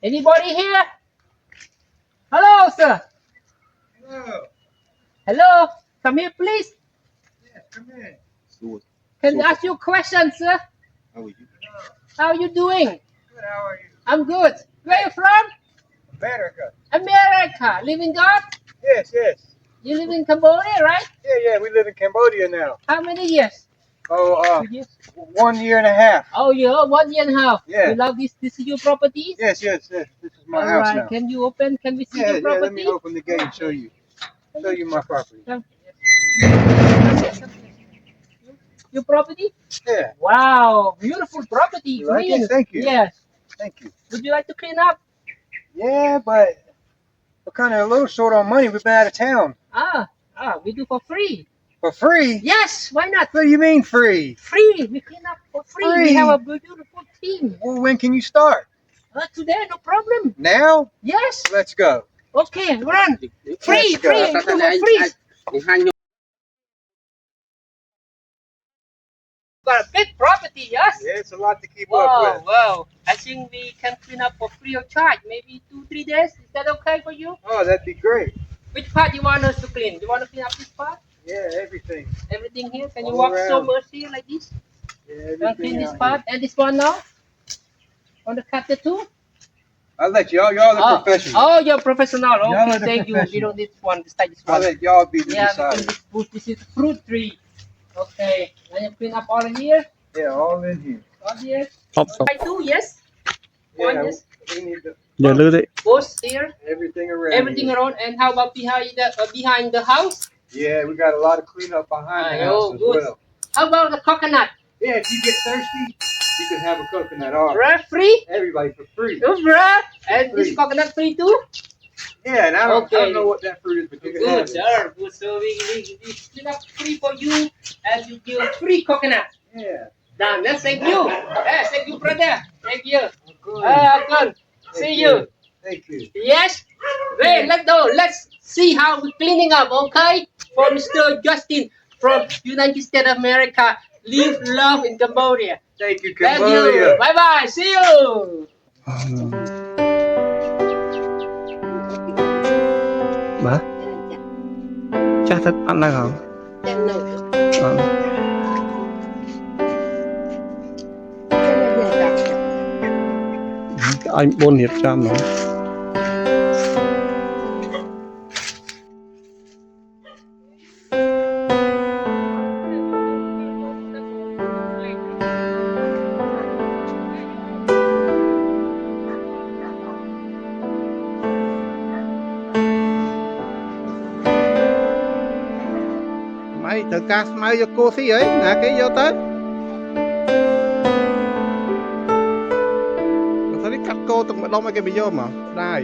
Anybody here? Hello, sir. Hello. Come here, please. Yes, come in. Can I ask you a question, sir? How are you doing? Good, how are you? I'm good. Where are you from? America. America. Live in God? Yes, yes. You live in Cambodia, right? Yeah, we live in Cambodia now. How many years? Oh, 2 years. 1 year and a half. Oh, yeah, 1 year and a half. Yeah. You love this is your property? Yes. This is my All house right. now. Can you open? Can we see your Yeah, property? let me open the gate and show you. Show you my property. Your property? Yeah. Wow, beautiful property. You like Clean. it? Thank you. Yes. Thank you. Would you like to clean up? Yeah, but we're kind of a little short on money. We've been out of town. We do for free. For free? Yes, why not? What do you mean free? Free. We clean up for free. Free? We have a beautiful team. Well, when can you start? Today, no problem. Now? Yes. Let's go. Okay, run. Free, Let's go. free. Come on, free. Got a big property, yes? Yeah, it's a lot to keep up with. Wow. I think we can clean up for free of charge. Maybe 2-3 days. Is that okay for you? Oh, that'd be great. Which part you want us to clean? You want to clean up this part? Yeah, everything. Everything here? Can you All walk around. so much here like this? Yeah, Can everything clean this out part and this one now? Want to cut the two? I'll let y'all are professionals. Oh, you're professional. Y'all Okay, are the thank you. We professionals. don't need one. This type this I'll one. let y'all be the Yeah, deciders. this is fruit tree. Okay. Then you clean up all in here? Yeah, all in here. All here? ครับ I do, yes? One, Yeah, yes. we need to อย่าลืมดิ Both here? everything around. Everything here. around. And how about behind the house? Yeah, we got a lot of cleanup behind the house as good. well. How about the coconut? Yeah, if you get thirsty, you can have a coconut off. Right? Free? Everybody for free. Right? And this Free. coconut free too? Yeah, and I don't Okay. know what that fruit is, but you can have Good, it. sir. Good. So we clean up free for you and you give free coconut. Yeah. Done. Yes, thank you. Yes, thank you, brother. Thank you. Good. Good. Thank See you. Thank you. Yes? Wait, let's see how we're cleaning up, okay? For Mr. Justin from United States of America. Live love in Cambodia. Thank you, Thank Cambodia. you. Bye-bye. See you. បាទចាស់ទៅអត់នៅហ៎ Then no. អត់ឲ្យ4រៀបចំហ្មង ម៉ៃត្រូវការស្មៅយកគោស៊ីហីណាគេយកទៅបើសិននេះកាត់គោទឹកម្ដុំឲ្យគេមកយកមកស្ដាយ